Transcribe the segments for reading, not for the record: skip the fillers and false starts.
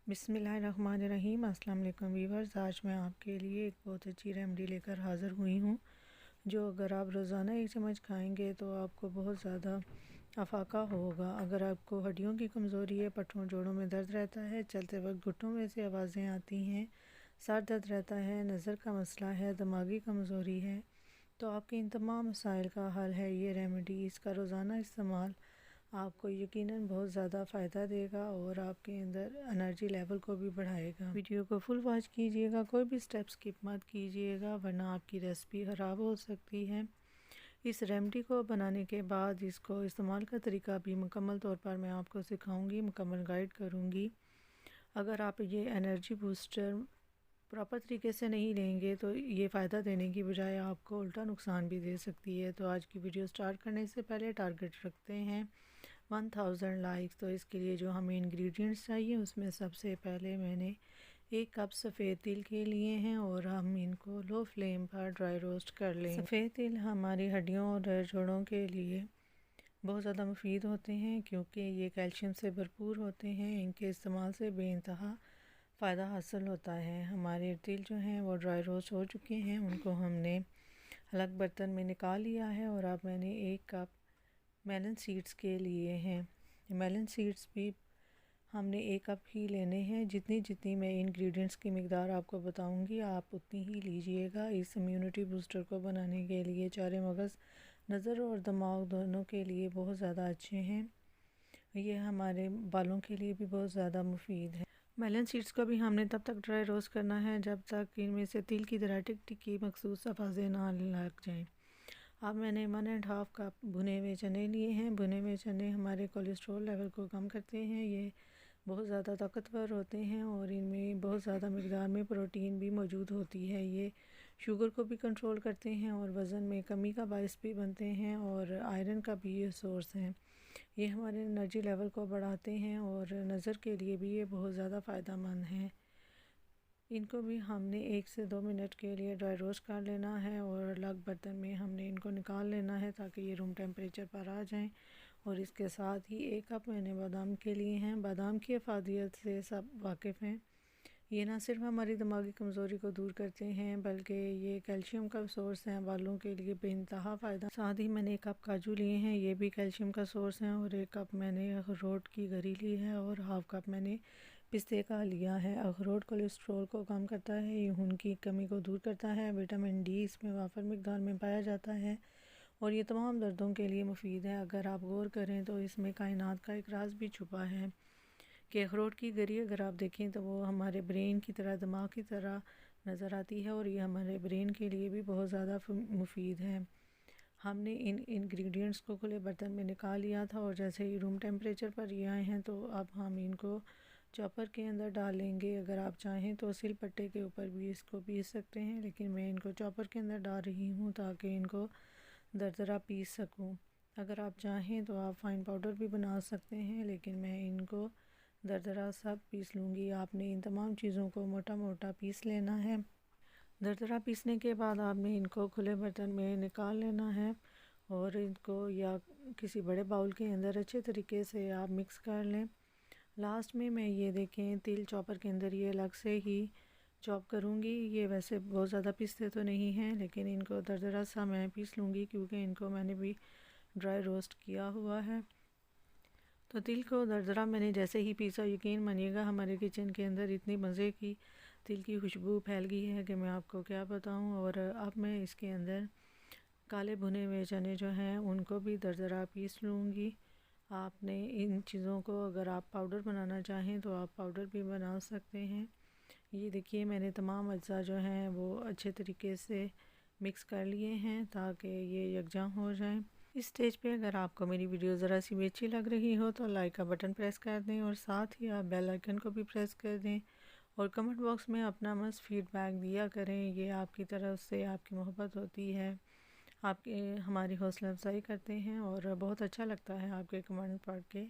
बिस्मिल्लाहिर्रहमानिर्रहीम। अस्सलाम वालेकुम वीवर्स, आज मैं आपके लिए एक बहुत अच्छी रेमेडी लेकर हाज़िर हुई हूँ जो अगर आप रोज़ाना एक चम्मच खाएंगे तो आपको बहुत ज़्यादा अफाका होगा। अगर आपको हड्डियों की कमज़ोरी है, पट्टों जोड़ों में दर्द रहता है, चलते वक्त घुटनों में से आवाज़ें आती हैं, सर दर्द रहता है, नज़र का मसला है, दिमागी कमज़ोरी है, तो आपके इन तमाम मसाइल का हल है ये रेमेडी। इसका रोज़ाना इस्तेमाल आपको यकीनन बहुत ज़्यादा फ़ायदा देगा और आपके अंदर एनर्जी लेवल को भी बढ़ाएगा। वीडियो को फुल वॉच कीजिएगा, कोई भी स्टेप स्किप मत कीजिएगा वरना आपकी रेसिपी ख़राब हो सकती है। इस रेमेडी को बनाने के बाद इसको इस्तेमाल का तरीका भी मुकम्मल तौर पर मैं आपको सिखाऊंगी, मुकम्मल गाइड करूंगी। अगर आप ये एनर्जी बूस्टर प्रॉपर तरीके से नहीं लेंगे तो ये फ़ायदा देने की बजाय आपको उल्टा नुकसान भी दे सकती है। तो आज की वीडियो स्टार्ट करने से पहले टारगेट रखते हैं 1000 लाइक्स। तो इसके लिए जो हमें इंग्रेडिएंट्स चाहिए उसमें सबसे पहले मैंने 1 कप सफ़ेद तिल के लिए हैं और हम इनको लो फ्लेम पर ड्राई रोस्ट कर लें। सफ़ेद तिल हमारी हड्डियों और जोड़ों के लिए बहुत ज़्यादा मुफीद होते हैं क्योंकि ये कैल्शियम से भरपूर होते हैं। इनके इस्तेमाल से बेइंतहा फ़ायदा हासिल होता है। हमारे तिल जो हैं वो ड्राई रोस्ट हो चुके हैं, उनको हमने अलग बर्तन में निकाल लिया है और अब मैंने 1 कप मेलन सीड्स के लिए हैं। मेलन सीड्स भी हमने 1 कप ही लेने हैं। जितनी जितनी मैं इंग्रेडिएंट्स की मिकदार आपको बताऊंगी आप उतनी ही लीजिएगा। इस इम्यूनिटी बूस्टर को बनाने के लिए चारे मगज़, नज़र और दिमाग दोनों के लिए बहुत ज़्यादा अच्छे हैं। ये हमारे बालों के लिए भी बहुत ज़्यादा मुफीद है। मेलन सीड्स को भी हमने तब तक ड्राई रोस्ट करना है जब तक इनमें से तिल की तरह टिक टिकी मखसूस आवाज़ें ना लग जाएं। अब मैंने 1.5 कप भुने हुए चने लिए हैं। भुने हुए चने हमारे कोलेस्ट्रॉल लेवल को कम करते हैं। ये बहुत ज़्यादा ताकतवर होते हैं और इनमें बहुत ज़्यादा मकदार में प्रोटीन भी मौजूद होती है। ये शुगर को भी कंट्रोल करते हैं और वज़न में कमी का बायस भी बनते हैं और आयरन का भी ये सोर्स है। ये हमारे एनर्जी लेवल को बढ़ाते हैं और नज़र के लिए भी ये बहुत ज़्यादा फ़ायदेमंद हैं। इनको भी हमने 1 से 2 मिनट के लिए ड्राई रोस्ट कर लेना है और अलग बर्तन में हमने इनको निकाल लेना है ताकि ये रूम टेम्परेचर पर आ जाएं। और इसके साथ ही 1 कप मैंने बादाम के लिए हैं। बादाम की अफादियत से सब वाकिफ़ हैं। ये ना सिर्फ हमारी दिमागी कमज़ोरी को दूर करते हैं बल्कि ये कैल्शियम का सोर्स हैं, बालों के लिए बेइंतहा फ़ायदा। साथ ही मैंने 1 कप काजू लिए हैं, ये भी कैल्शियम का सोर्स हैं। और 1 कप मैंने अखरोट की गरी ली है और हाफ़ कप मैंने पिस्ते का लिया है। अखरोट कोलेस्ट्रॉल को कम करता है, ये खून की कमी को दूर करता है। विटामिन डी इसमें वाफर मिकदार में पाया जाता है और ये तमाम दर्दों के लिए मुफीद है। अगर आप गौर करें तो इसमें कायनात का एक राज भी छुपा है कि अखरोट की गरी अगर आप देखें तो वो हमारे ब्रेन की तरह, दिमाग की तरह नज़र आती है और ये हमारे ब्रेन के लिए भी बहुत ज़्यादा मुफीद है। हमने इन इंग्रेडिएंट्स को खुले बर्तन में निकाल लिया था और जैसे ही रूम टेम्परेचर पर ये आए हैं तो अब हम इनको चॉपर के अंदर डाल लेंगे। अगर आप चाहें तो सिल पट्टे के ऊपर भी इसको पीस सकते हैं, लेकिन मैं इनको चॉपर के अंदर डाल रही हूँ ताकि इनको दरदरा पीस सकूँ। अगर आप चाहें तो आप फ़ाइन पाउडर भी बना सकते हैं, लेकिन मैं इनको दरदरा सब पीस लूँगी। आपने इन तमाम चीज़ों को मोटा मोटा पीस लेना है। दरदरा पीसने के बाद आपने इनको खुले बर्तन में निकाल लेना है और इनको या किसी बड़े बाउल के अंदर अच्छे तरीके से आप मिक्स कर लें। लास्ट में मैं ये देखें तिल चॉपर के अंदर ये अलग से ही चॉप करूँगी। ये वैसे बहुत ज़्यादा पीसते तो नहीं हैं, लेकिन इनको दरदरा सा मैं पीस लूँगी क्योंकि इनको मैंने भी ड्राई रोस्ट किया हुआ है। तो तिल को दरदरा मैंने जैसे ही पीसा, यकीन मानिएगा हमारे किचन के अंदर इतनी मज़े की तिल की खुशबू फैल गई है कि मैं आपको क्या बताऊं। और अब मैं इसके अंदर काले भुने हुए चने जो हैं उनको भी दरदरा पीस लूँगी। आपने इन चीज़ों को अगर आप पाउडर बनाना चाहें तो आप पाउडर भी बना सकते हैं। ये देखिए मैंने तमाम अज्जा जो हैं वो अच्छे तरीके से मिक्स कर लिए हैं ताकि ये यकजा हो जाएं। इस स्टेज पे अगर आपको मेरी वीडियो ज़रा सी भी अच्छी लग रही हो तो लाइक का बटन प्रेस कर दें और साथ ही आप बेल आइकन को भी प्रेस कर दें और कमेंट बॉक्स में अपना मस्त फीडबैक दिया करें। ये आपकी तरफ से आपकी मोहब्बत होती है, आपके हमारी हौसला अफजाई करते हैं और बहुत अच्छा लगता है आपके कमेंट पढ़ के।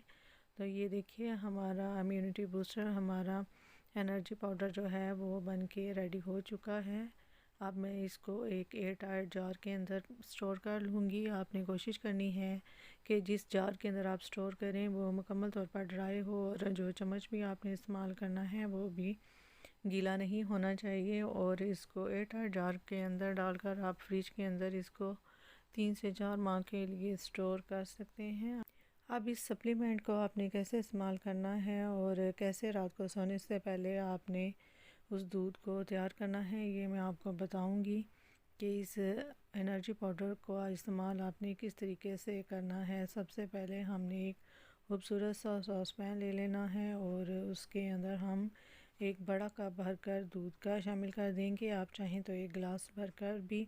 तो ये देखिए हमारा इम्यूनिटी बूस्टर, हमारा एनर्जी पाउडर जो है वो बन के रेडी हो चुका है। अब मैं इसको एक एयर टाइट जार के अंदर स्टोर कर लूँगी। आपने कोशिश करनी है कि जिस जार के अंदर आप स्टोर करें वो मुकम्मल तौर पर ड्राई हो, और जो चम्मच भी आपने इस्तेमाल करना है वो भी गीला नहीं होना चाहिए। और इसको एयर टाइट जार के अंदर डालकर आप फ्रिज के अंदर इसको 3 से 4 माह के लिए स्टोर कर सकते हैं। अब इस सप्लीमेंट को आपने कैसे इस्तेमाल करना है और कैसे रात को सोने से पहले आपने उस दूध को तैयार करना है, ये मैं आपको बताऊंगी कि इस एनर्जी पाउडर का इस्तेमाल आपने किस तरीके से करना है। सबसे पहले हमने एक खूबसूरत सा सॉस पैन ले लेना है और उसके अंदर हम एक बड़ा कप भरकर दूध का शामिल कर देंगे। आप चाहें तो एक गिलास भरकर भी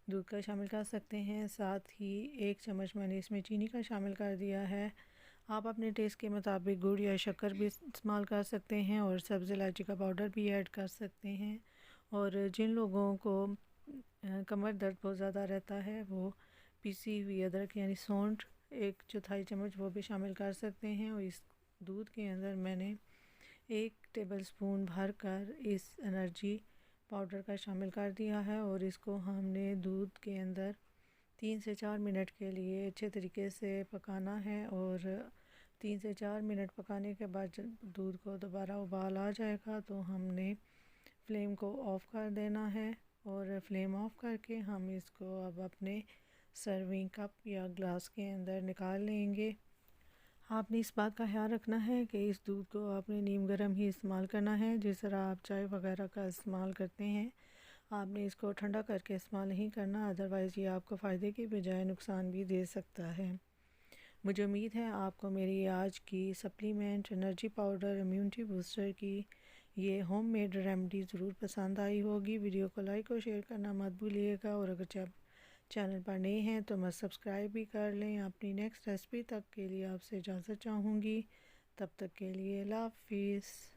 दूध का शामिल कर सकते हैं। साथ ही 1 चम्मच मैंने इसमें चीनी का शामिल कर दिया है। आप अपने टेस्ट के मुताबिक गुड़ या शक्कर भी इस्तेमाल कर सकते हैं और सब्ज़ इलायची का पाउडर भी ऐड कर सकते हैं। और जिन लोगों को कमर दर्द बहुत ज़्यादा रहता है वो पीसी हुई अदरक यानी सौंठ 1/4 चम्मच वो भी शामिल कर सकते हैं। और इस दूध के अंदर मैंने 1 टेबलस्पून भर कर इस एनर्जी पाउडर का शामिल कर दिया है और इसको हमने दूध के अंदर 3 से 4 मिनट के लिए अच्छे तरीके से पकाना है। और 3 से 4 मिनट पकाने के बाद जब दूध को दोबारा उबाल आ जाएगा तो हमने फ्लेम को ऑफ़ कर देना है। और फ्लेम ऑफ़ करके हम इसको अब अपने सर्विंग कप या ग्लास के अंदर निकाल लेंगे। आपने इस बात का ख्याल रखना है कि इस दूध को आपने नीम गर्म ही इस्तेमाल करना है। जिस तरह आप चाय वगैरह का इस्तेमाल करते हैं आपने इसको ठंडा करके इस्तेमाल नहीं करना, अदरवाइज़ ये आपको फ़ायदे की बजाय नुकसान भी दे सकता है। मुझे उम्मीद है आपको मेरी आज की supplement energy powder immunity booster की ये होममेड रेमेडी ज़रूर पसंद आई होगी। वीडियो को लाइक और शेयर करना मत भूलिएगा और अगर जब चैनल पर नए हैं तो मत सब्सक्राइब भी कर लें। अपनी नेक्स्ट रेसिपी तक के लिए आपसे इजाज़त चाहूँगी। तब तक के लिए अल्लाह हाफ़िज़।